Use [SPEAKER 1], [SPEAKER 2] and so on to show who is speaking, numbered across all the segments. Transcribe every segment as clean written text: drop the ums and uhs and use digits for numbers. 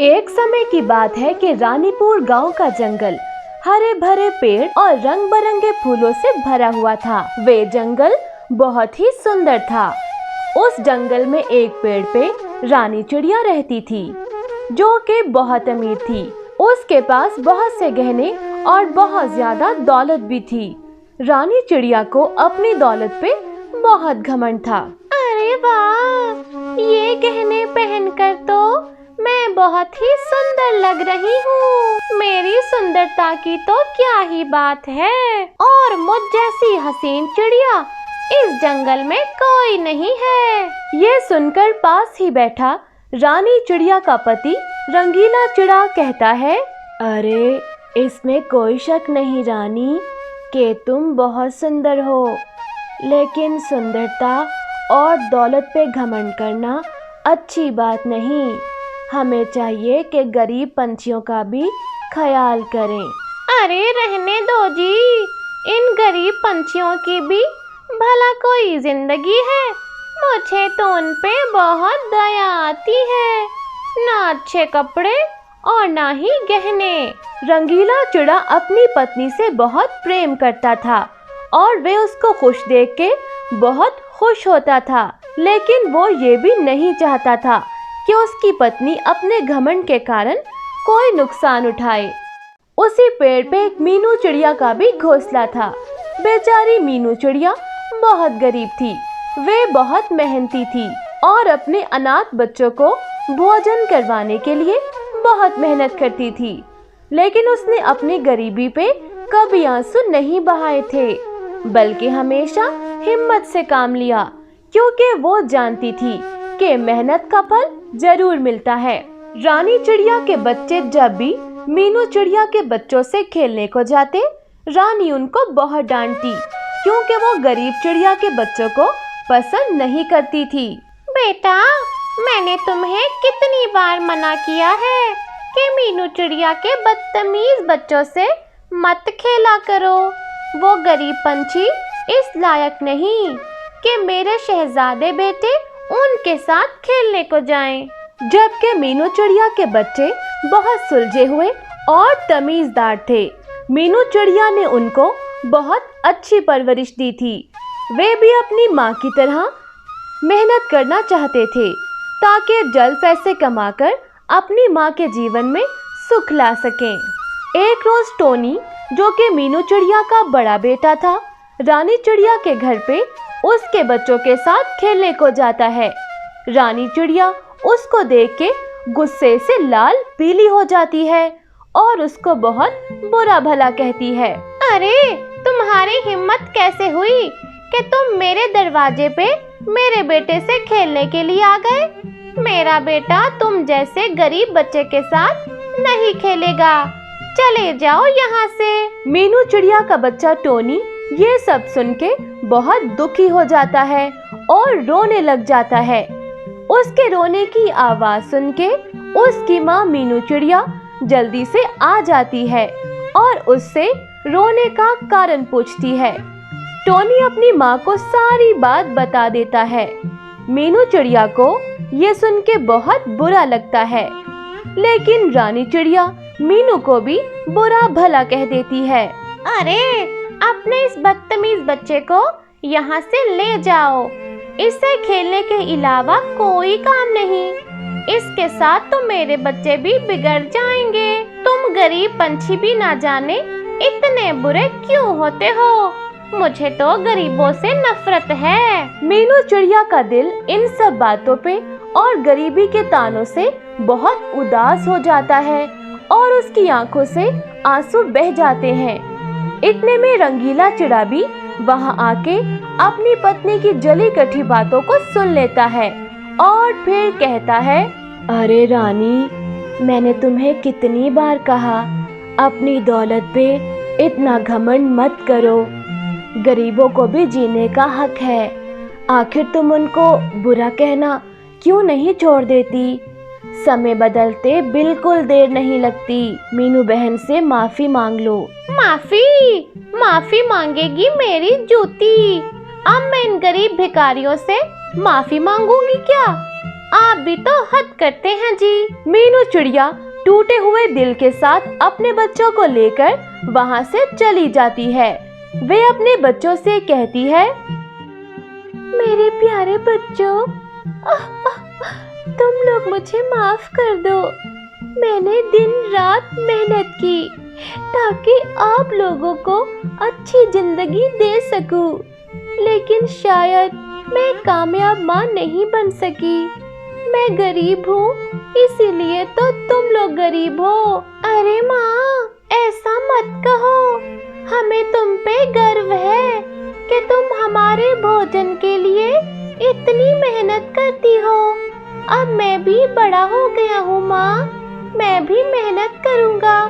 [SPEAKER 1] एक समय की बात है कि रानीपुर गांव का जंगल हरे भरे पेड़ और रंग बिरंगे फूलों से भरा हुआ था। वे जंगल बहुत ही सुंदर था। उस जंगल में एक पेड़ पे रानी चिड़िया रहती थी, जो कि बहुत अमीर थी। उसके पास बहुत से गहने और बहुत ज्यादा दौलत भी थी। रानी चिड़िया को अपनी दौलत पे बहुत घमंड था।
[SPEAKER 2] अरे वाह, ये गहने पहनकर तो मैं बहुत ही सुंदर लग रही हूँ। मेरी सुंदरता की तो क्या ही बात है, और मुझ जैसी हसीन चिड़िया इस जंगल में कोई नहीं है।
[SPEAKER 1] ये सुनकर पास ही बैठा रानी चिड़िया का पति रंगीला चिड़ा कहता है, अरे इसमें कोई शक नहीं रानी कि तुम बहुत सुंदर हो, लेकिन सुंदरता और दौलत पे घमंड करना अच्छी बात नहीं। हमें चाहिए कि गरीब पंछियों का भी ख्याल करें।
[SPEAKER 2] अरे रहने दो जी, इन गरीब पंछियों की भी भला कोई जिंदगी है। मुझे तो उन पे बहुत दया आती है, ना अच्छे कपड़े और ना ही गहने।
[SPEAKER 1] रंगीला चिड़ा अपनी पत्नी से बहुत प्रेम करता था और वे उसको खुश देख के बहुत खुश होता था, लेकिन वो ये भी नहीं चाहता था कि उसकी पत्नी अपने घमंड के कारण कोई नुकसान उठाए। उसी पेड़ पे एक मीनू चिड़िया का भी घोंसला था। बेचारी मीनू चिड़िया बहुत गरीब थी। वे बहुत मेहनती थी और अपने अनाथ बच्चों को भोजन करवाने के लिए बहुत मेहनत करती थी, लेकिन उसने अपनी गरीबी पे कभी आंसू नहीं बहाए थे, बल्कि हमेशा हिम्मत से काम लिया, क्योंकि वो जानती थी कि मेहनत का फल जरूर मिलता है। रानी चिड़िया के बच्चे जब भी मीनू चिड़िया के बच्चों से खेलने को जाते, रानी उनको बहुत डांटती, क्योंकि वो गरीब चिड़िया के बच्चों को पसंद नहीं करती थी।
[SPEAKER 2] बेटा, मैंने तुम्हें कितनी बार मना किया है कि मीनू चिड़िया के बदतमीज बच्चों से मत खेला करो। वो गरीब पंछी इस लायक नहीं कि मेरे शहजादे बेटे उनके साथ खेलने को जाएं।
[SPEAKER 1] जबकि मीनू चिड़िया के बच्चे बहुत सुलझे हुए और तमीजदार थे। मीनू चिड़िया ने उनको बहुत अच्छी परवरिश दी थी। वे भी अपनी माँ की तरह मेहनत करना चाहते थे, ताकि जल्द पैसे कमाकर अपनी माँ के जीवन में सुख ला सकें। एक रोज टोनी, जो कि मीनू चिड़िया का बड़ा बेटा था, रानी चिड़िया के घर पे उसके बच्चों के साथ खेलने को जाता है। रानी चिड़िया उसको देख के गुस्से से लाल पीली हो जाती है और उसको बहुत बुरा भला कहती है।
[SPEAKER 2] अरे तुम्हारी हिम्मत कैसे हुई कि तुम मेरे दरवाजे पे मेरे बेटे से खेलने के लिए आ गए? मेरा बेटा तुम जैसे गरीब बच्चे के साथ नहीं खेलेगा, चले जाओ यहाँ से।
[SPEAKER 1] मीनू चिड़िया का बच्चा टोनी ये सब सुन के बहुत दुखी हो जाता है और रोने लग जाता है। उसके रोने की आवाज सुन के उसकी माँ मीनू चिड़िया जल्दी से आ जाती है और उससे रोने का कारण पूछती है। टोनी अपनी माँ को सारी बात बता देता है। मीनू चिड़िया को ये सुन के बहुत बुरा लगता है, लेकिन रानी चिड़िया मीनू को भी बुरा भला कह देती है।
[SPEAKER 2] अरे अपने इस बदतमीज बच्चे को यहाँ से ले जाओ, इससे खेलने के अलावा कोई काम नहीं। इसके साथ तो मेरे बच्चे भी बिगड़ जाएंगे। तुम गरीब पंछी भी ना जाने इतने बुरे क्यों होते हो। मुझे तो गरीबों से नफरत है।
[SPEAKER 1] मीनू चिड़िया का दिल इन सब बातों पे और गरीबी के तानों से बहुत उदास हो जाता है और उसकी आंखों से आंसू बह जाते हैं। इतने में रंगीला चिड़ा भी वहां आके अपनी पत्नी की जली कटी बातों को सुन लेता है और फिर कहता है, अरे रानी, मैंने तुम्हें कितनी बार कहा अपनी दौलत पे इतना घमंड मत करो। गरीबों को भी जीने का हक है। आखिर तुम उनको बुरा कहना क्यों नहीं छोड़ देती? समय बदलते बिल्कुल देर नहीं लगती। मीनू बहन से माफी मांग लो।
[SPEAKER 2] माफी मांगेगी मेरी जूती। अब मैं इन गरीब भिखारियों से माफी मांगूंगी क्या? आप भी तो हद करते हैं जी।
[SPEAKER 1] मीनू चिड़िया टूटे हुए दिल के साथ अपने बच्चों को लेकर वहाँ से चली जाती है। वे अपने बच्चों से कहती है,
[SPEAKER 2] मेरे प्यारे बच्चों, तुम लोग मुझे माफ कर दो। मैंने दिन रात मेहनत की ताकि आप लोगों को अच्छी जिंदगी दे सकूं, लेकिन शायद मैं कामयाब माँ नहीं बन सकी। मैं गरीब हूँ, इसीलिए तो तुम लोग गरीब हो। अरे माँ, ऐसा मत कहो। हमें तुम पे गर्व है कि तुम हमारे भोजन के लिए इतनी मेहनत करती हो। अब मैं भी बड़ा हो गया हूँ माँ, मैं भी मेहनत करूँगा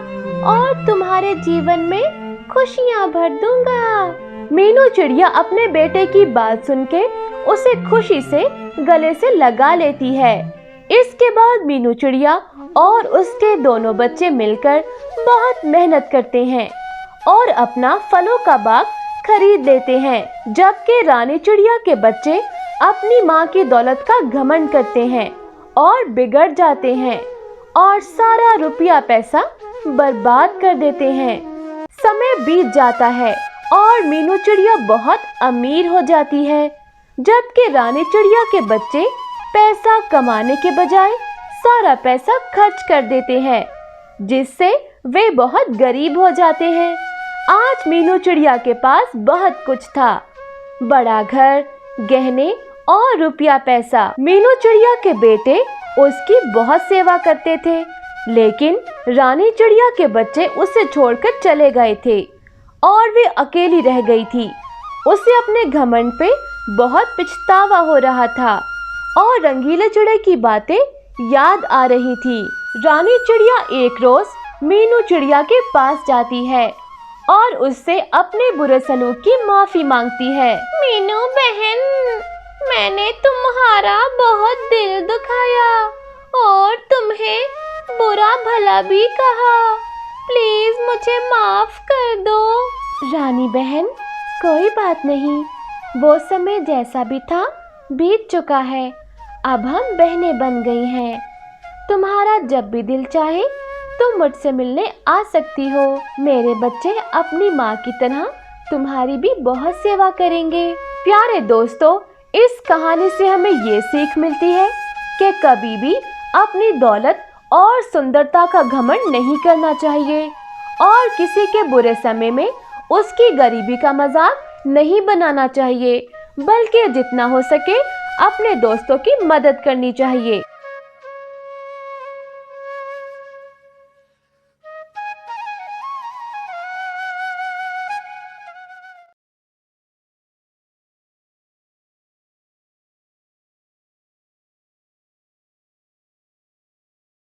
[SPEAKER 2] और तुम्हारे जीवन में खुशियाँ भर दूँगा।
[SPEAKER 1] मीनू चिड़िया अपने बेटे की बात सुन के उसे खुशी से गले से लगा लेती है। इसके बाद मीनू चिड़िया और उसके दोनों बच्चे मिलकर बहुत मेहनत करते हैं और अपना फलों का बाग खरीद लेते हैं, जबकि रानी चिड़िया के बच्चे अपनी माँ की दौलत का घमंड करते हैं और बिगड़ जाते हैं और सारा रुपया पैसा बर्बाद कर देते हैं। समय बीत जाता है और मीनू चिड़िया बहुत अमीर हो जाती है, जबकि रानी चिड़िया के बच्चे पैसा कमाने के बजाय सारा पैसा खर्च कर देते हैं, जिससे वे बहुत गरीब हो जाते हैं। आज मीनू चिड़िया के पास बहुत कुछ था, बड़ा घर, गहने और रुपया पैसा। मीनू चिड़िया के बेटे उसकी बहुत सेवा करते थे, लेकिन रानी चिड़िया के बच्चे उसे छोड़कर चले गए थे और वे अकेली रह गई थी। उसे अपने घमंड पे बहुत पछतावा हो रहा था और रंगीले चिड़ै की बातें याद आ रही थी। रानी चिड़िया एक रोज मीनू चिड़िया के पास जाती है और उससे अपने बुरे सलूक की माफी मांगती है।
[SPEAKER 2] मीनू बहन, मैंने तुम्हारा बहुत दिल दुखाया और तुम्हें बुरा भला भी कहा। प्लीज मुझे माफ कर दो।
[SPEAKER 1] रानी बहन, कोई बात नहीं, वो समय जैसा भी था बीत चुका है। अब हम बहनें बन गई हैं। तुम्हारा जब भी दिल चाहे तुम मुझसे मिलने आ सकती हो। मेरे बच्चे अपनी माँ की तरह तुम्हारी भी बहुत सेवा करेंगे। प्यारे दोस्तों, इस कहानी से हमें ये सीख मिलती है कि कभी भी अपनी दौलत और सुंदरता का घमंड नहीं करना चाहिए और किसी के बुरे समय में उसकी गरीबी का मजाक नहीं बनाना चाहिए, बल्कि जितना हो सके अपने दोस्तों की मदद करनी चाहिए।